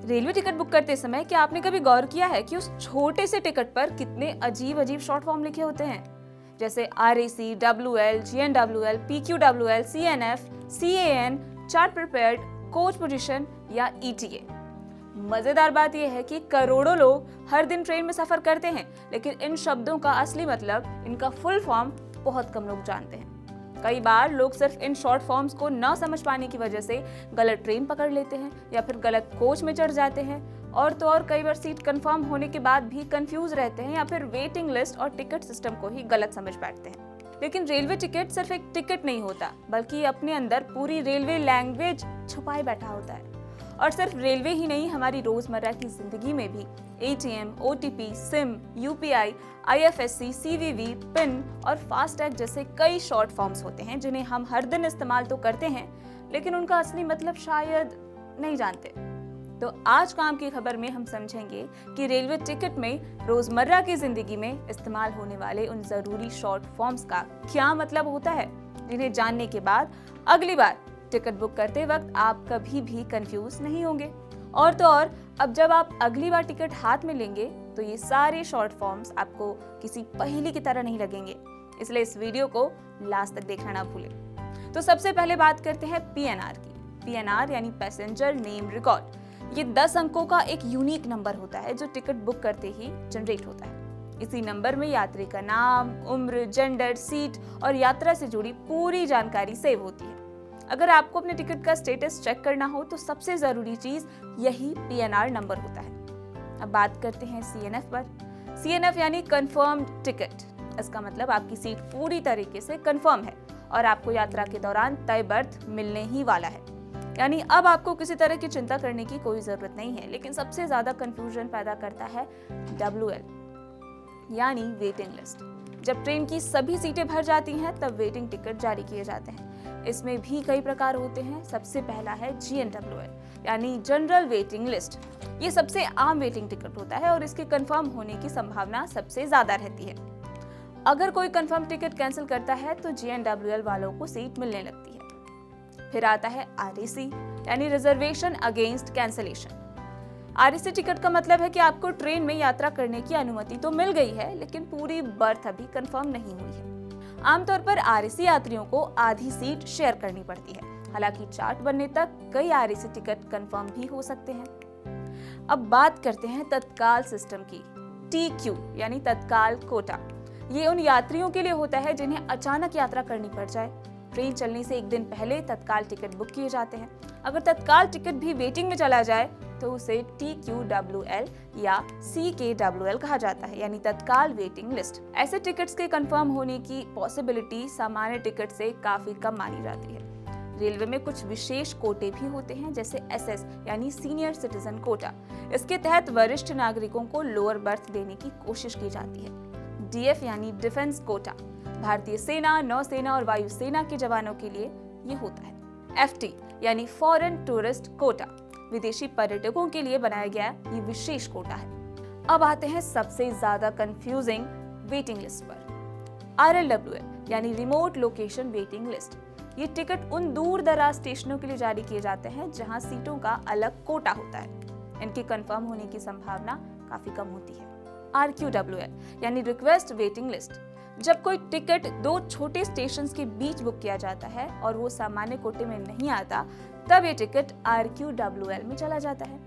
Railway ticket book करते समय क्या आपने कभी गौर किया है कि उस छोटे से टिकट पर कितने अजीब अजीब शॉर्ट फॉर्म लिखे होते हैं, जैसे RAC, WL, GNWL, PQWL, CNF, CAN, chart prepared, coach position या ETA। मजेदार बात यह है कि करोड़ों लोग हर दिन ट्रेन में सफर करते हैं, लेकिन इन शब्दों का असली मतलब, इनका फुल फॉर्म बहुत कम लोग जानते हैं। कई बार लोग सिर्फ इन शॉर्ट फॉर्म्स को न समझ पाने की वजह से गलत ट्रेन पकड़ लेते हैं या फिर गलत कोच में चढ़ जाते हैं, और तो और कई बार सीट कंफर्म होने के बाद भी कंफ्यूज रहते हैं या फिर वेटिंग लिस्ट और टिकट सिस्टम को ही गलत समझ बैठते हैं। लेकिन रेलवे टिकट सिर्फ एक टिकट नहीं होता, बल्कि अपने अंदर पूरी रेलवे लैंग्वेज छुपाए बैठा होता है। और सिर्फ रेलवे ही नहीं, हमारी रोजमर्रा की जिंदगी में भी ATM, OTP, SIM, UPI, IFSC, CVV, pin और फास्टैग जैसे कई शॉर्ट फॉर्म्स होते हैं जिन्हें हम हर दिन इस्तेमाल तो करते हैं, लेकिन उनका असली मतलब शायद नहीं जानते। तो आज काम की खबर में हम समझेंगे कि रेलवे टिकट में रोजमर्रा की जिंदगी में इस्तेमाल होने वाले उन जरूरी शॉर्ट फॉर्म्स का क्या मतलब होता है, जिन्हें जानने के बाद अगली बार टिकट बुक करते वक्त आप कभी भी कंफ्यूज नहीं होंगे। और तो और अब जब आप अगली बार टिकट हाथ में लेंगे तो ये सारे शॉर्ट फॉर्म्स आपको किसी पहेली की तरह नहीं लगेंगे, इसलिए इस वीडियो को लास्ट तक देखना ना भूलें। तो सबसे पहले बात करते हैं PNR की। PNR यानी पैसेंजर नेम रिकॉर्ड। ये 10 अंकों का एक यूनिक नंबर होता है जो टिकट बुक करते ही जनरेट होता है। इसी नंबर में यात्री का नाम, उम्र, जेंडर, सीट और यात्रा से जुड़ी पूरी जानकारी सेव होती है। अगर आपको अपने टिकट का स्टेटस चेक करना हो तो सबसे जरूरी चीज यही PNR नंबर होता है। अब बात करते हैं CNF पर। CNF यानी कंफर्म्ड टिकट। इसका मतलब आपकी सीट पूरी तरीके से कंफर्म है और आपको यात्रा के दौरान तय बर्थ मिलने ही वाला है, यानी अब आपको किसी तरह की चिंता करने की कोई जरूरत नहीं है। लेकिन सबसे ज्यादा कंफ्यूजन पैदा करता है WL यानी वेटिंग लिस्ट। जब ट्रेन की सभी सीटें भर जाती हैं तब वेटिंग टिकट जारी किए जाते हैं। इसमें भी कई प्रकार होते हैं। सबसे पहला है GNWL यानी जनरल वेटिंग लिस्ट। ये सबसे आम वेटिंग टिकट होता है और इसके कंफर्म होने की संभावना सबसे ज्यादा रहती है। अगर कोई कंफर्म टिकट कैंसिल करता है तो GNWL वालों को सीट मिलने लगती है। फिर आता है RAC यानी reservation against cancellation. RAC ticket का मतलब है कि आपको ट्रेन में यात्रा करने की अनुमति तो मिल गई है, लेकिन पूरी बर्थ अभी कंफर्म नहीं हुई है। आमतौर पर RAC यात्रियों को आधी सीट शेयर करनी पड़ती है। हालांकि चार्ट बनने तक कई RAC टिकट कंफर्म भी हो सकते हैं। अब बात करते हैं तत्काल सिस्टम की। TQ यानी तत्काल कोटा। ये उन यात्रियों के लिए होता है जिन्हें अचानक यात्रा करनी पड़ जाए। ट्रेन चलने से एक दिन पहले तत्काल टिकट बुक किए जाते हैं। अगर तत्काल टिकट भी वेटिंग में चला जाए तो उसे TQWL या CKWL कहा जाता है, यानी तत्काल वेटिंग लिस्ट। ऐसे टिकट्स के कंफर्म होने की पॉसिबिलिटी सामान्य टिकट से काफी कम मानी जाती है। रेलवे में कुछ विशेष कोटे भी होते हैं, जैसे SS यानी सीनियर सिटीजन कोटा। इसके तहत वरिष्ठ नागरिकों को लोअर बर्थ देने की कोशिश की जाती है। DF यानी डिफेंस कोटा। भारतीय सेना, नौसेना और वायुसेना के जवानों के लिए ये होता है। FT यानी फॉरेन टूरिस्ट कोटा। विदेशी पर्यटकों के लिए बनाया गया ये विशेष कोटा है। अब आते हैं सबसे ज्यादा कंफ्यूजिंग वेटिंग लिस्ट पर। RLWL यानी रिमोट लोकेशन वेटिंग लिस्ट। ये टिकट उन दूर दराज स्टेशनों के लिए जारी किए जाते हैं जहां सीटों का अलग कोटा होता है। इनके कंफर्म होने की संभावना काफी कम होती है। RQWL यानी रिक्वेस्ट वेटिंग लिस्ट। जब कोई टिकट दो छोटे स्टेशन के बीच बुक किया जाता है और वो सामान्य कोटे में नहीं आता, तब ये टिकट RQWL में चला जाता है।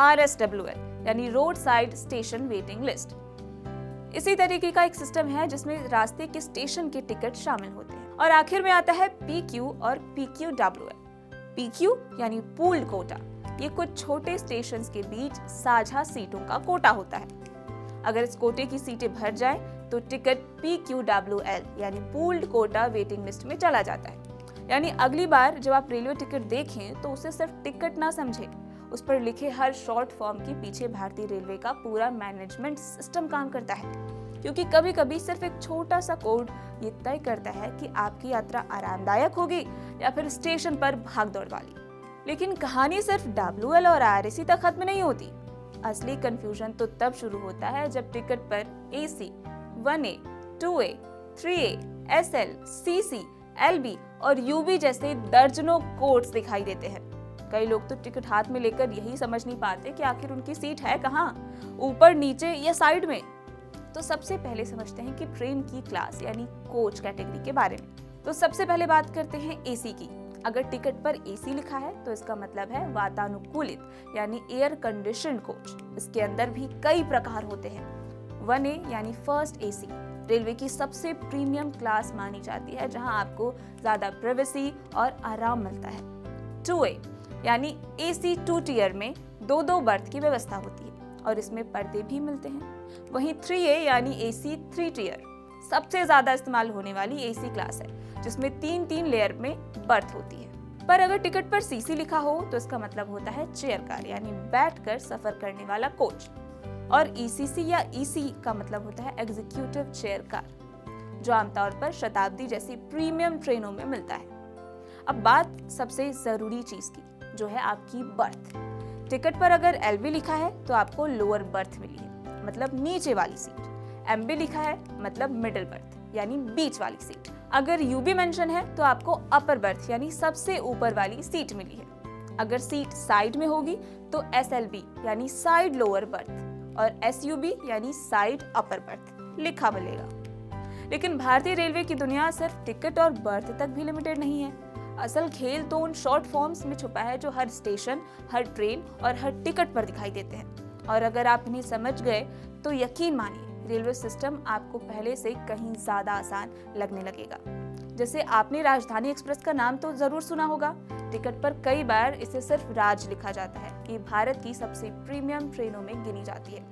RSWL यानी road side station waiting list. इसी तरीके का एक सिस्टम है जिसमें रास्ते के स्टेशन के टिकट शामिल होते हैं। और आखिर में आता है PQ और PQWL। PQ यानी पूल्ड कोटा। ये कुछ छोटे स्टेशन के बीच साझा सीटों का कोटा होता है। अगर इस कोटे की सीटें भर जाएं, तो टिकट PQWL यानी पूल्ड कोटा वेटिंग लिस्ट में चला जाता है। यानी अगली बार जब आप रेलवे टिकट देखें तो उसे सिर्फ टिकट ना समझें, उस पर लिखे हर शॉर्ट फॉर्म के पीछे भारतीय रेलवे का पूरा मैनेजमेंट सिस्टम काम करता है। क्योंकि कभी कभी सिर्फ एक छोटा सा कोड ये तय करता है कि आपकी यात्रा आरामदायक होगी या फिर स्टेशन पर भागदौड़ वाली। लेकिन कहानी सिर्फ WL और RAC तक खत्म नहीं होती। असली कंफ्यूजन तो तब शुरू होता है जब टिकट पर AC, 1A, 2A, 3A, SL, CC, LB और UB जैसे दर्जनों कोड्स दिखाई देते हैं। कई लोग तो टिकट हाथ में लेकर यही समझ नहीं पाते कि आखिर उनकी सीट है कहाँ, ऊपर, नीचे या साइड में। तो सबसे पहले समझते हैं कि ट्रेन की क्लास यानी कोच कैटेगरी के बारे में। तो सबसे पहले बात करते हैं एसी की। अगर टिकट पर एसी लिखा है तो इसका मतलब है वातानुकूलित यानी एयर कंडीशनड कोच। इसके अंदर भी कई प्रकार होते हैं। 1A यानी फर्स्ट एसी रेलवे की सबसे प्रीमियम क्लास मानी जाती है, जहां आपको ज्यादा प्राइवेसी और आराम मिलता है। 2A यानी एसी 2 टियर में 2-2 बर्थ की व्यवस्था होती है और इसमें पर्दे भी मिलते हैं। वहीं 3A यानी एसी 3 टियर सबसे ज्यादा इस्तेमाल होने वाली एसी क्लास है, जिसमें 3-3 लेयर में बर्थ होती है। पर अगर टिकट पर सीसी लिखा हो तो इसका मतलब होता है चेयर कार यानी बैठकर सफर करने वाला कोच। और ईसीसी या ईसी का मतलब होता है एग्जीक्यूटिव चेयर कार, जो आमतौर पर शताब्दी जैसी प्रीमियम ट्रेनों में मिलता है। अब बात सबसे जरूरी चीज की, जो है आपकी बर्थ। टिकट पर अगर एलबी लिखा है तो आपको लोअर बर्थ मिली है, मतलब नीचे वाली सीट। एमबी लिखा है मतलब मिडिल बर्थ यानी बीच वाली सीट। अगर यूबी मेंशन है तो आपको अपर बर्थ यानी सबसे ऊपर वाली सीट मिली है। अगर सीट साइड में होगी तो एसएलबी यानी साइड लोअर बर्थ और एसयूबी यानी साइड अपर बर्थ लिखा मिलेगा। लेकिन भारतीय रेलवे की दुनिया सिर्फ टिकट और बर्थ तक भी लिमिटेड नहीं है। असल खेल तो उन शॉर्ट फॉर्म्स में छुपा है जो हर स्टेशन, हर ट्रेन और हर टिकट पर दिखाई देते हैं। और अगर आप इन्हें समझ गए तो यकीन मानिए रेलवे सिस्टम आपको पहले से कहीं ज्यादा आसान लगने लगेगा। जैसे आपने राजधानी एक्सप्रेस का नाम तो जरूर सुना होगा। टिकट पर कई बार इसे सिर्फ राज लिखा जाता है। ये भारत की सबसे प्रीमियम ट्रेनों में गिनी जाती है,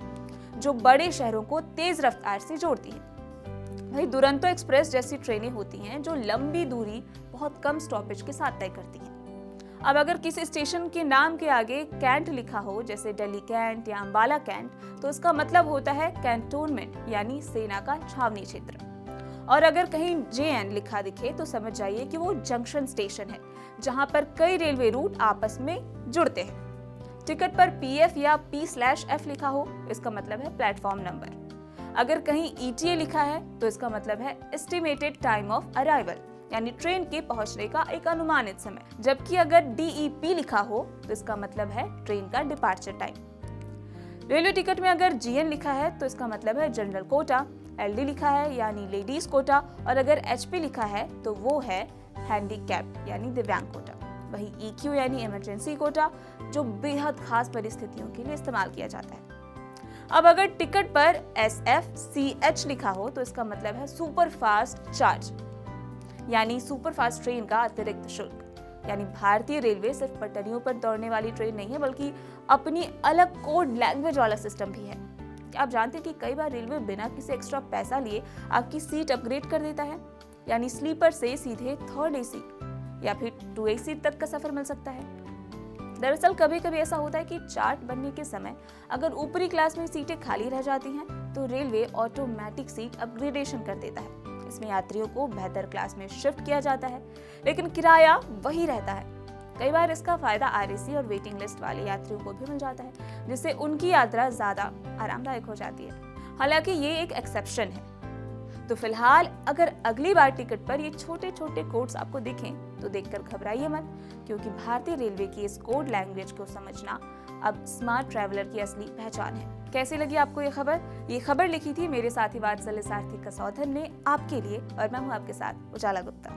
जो बड़े शहरों को तेज रफ्तार से जोड़ती है। वहीं दुरंतो एक्सप्रेस जैसी ट्रेनें होती हैं जो लंबी दूरी बहुत कम स्टॉपेज के साथ तय करती हैं। अब अगर किसी स्टेशन के नाम के आगे कैंट लिखा हो, जैसे दिल्ली कैंट या अंबाला कैंट, तो इसका मतलब होता है कैंटोनमेंट यानी सेना का छावनी क्षेत्र। और अगर कहीं जेएन लिखा दिखे तो समझ जाइए कि वो जंक्शन स्टेशन है, जहां पर कई रेलवे रूट आपस में जुड़ते हैं। टिकट पर पीएफ या P/F लिखा हो, इसका मतलब है प्लेटफॉर्म नंबर। अगर कहीं ETA लिखा है तो इसका मतलब है एस्टिमेटेड टाइम ऑफ अराइवल यानी ट्रेन के पहुंचने का एक अनुमानित समय। जबकि अगर DEP लिखा हो तो इसका मतलब है ट्रेन का डिपार्चर टाइम। रेलवे टिकट में अगर GN लिखा है तो इसका मतलब है जनरल कोटा, LD लिखा है यानी लेडीज कोटा, और अगर HP लिखा है तो वो है हैंडीकैप यानी दिव्यांग कोटा। वही EQ यानी इमरजेंसी कोटा, जो बेहद खास परिस्थितियों के लिए इस्तेमाल किया जाता है। अब अगर टिकट पर SFCH लिखा हो तो इसका मतलब है सुपर फास्ट चार्ज यानी सुपर फास्ट ट्रेन का अतिरिक्त शुल्क। यानी भारतीय रेलवे सिर्फ पटरियों पर दौड़ने वाली ट्रेन नहीं है, बल्कि अपनी अलग कोड लैंग्वेज वाला सिस्टम भी है। क्या आप जानते हैं कि कई बार रेलवे बिना किसी एक्स्ट्रा पैसा लिए आपकी सीट अपग्रेड कर देता है, यानी स्लीपर से सीधे 3rd AC या फिर 2AC तक का सफर मिल सकता है। दरअसल कभी कभी ऐसा होता है कि चार्ट बनने के समय अगर ऊपरी क्लास में सीटें खाली रह जाती हैं तो रेलवे ऑटोमेटिक सीट अपग्रेडेशन कर देता है। इसमें यात्रियों को बेहतर क्लास में शिफ्ट किया जाता है, लेकिन किराया वही रहता है। कई बार इसका फायदा RAC और वेटिंग लिस्ट वाले यात्रियों को भी मिल जाता है, जिससे उनकी यात्रा ज्यादा आरामदायक हो जाती है। हालांकि ये एक एक्सेप्शन है। तो फिलहाल अगर अगली बार टिकट पर ये छोटे छोटे कोड्स आपको दिखें तो देखकर घबराइए मत, क्योंकि भारतीय रेलवे की इस कोड लैंग्वेज को समझना अब स्मार्ट ट्रैवलर की असली पहचान है। कैसी लगी आपको ये खबर? ये खबर लिखी थी मेरे साथी वात्सल्य सारथी कसौधन ने आपके लिए, और मैं हूँ आपके साथ उजाला गुप्ता।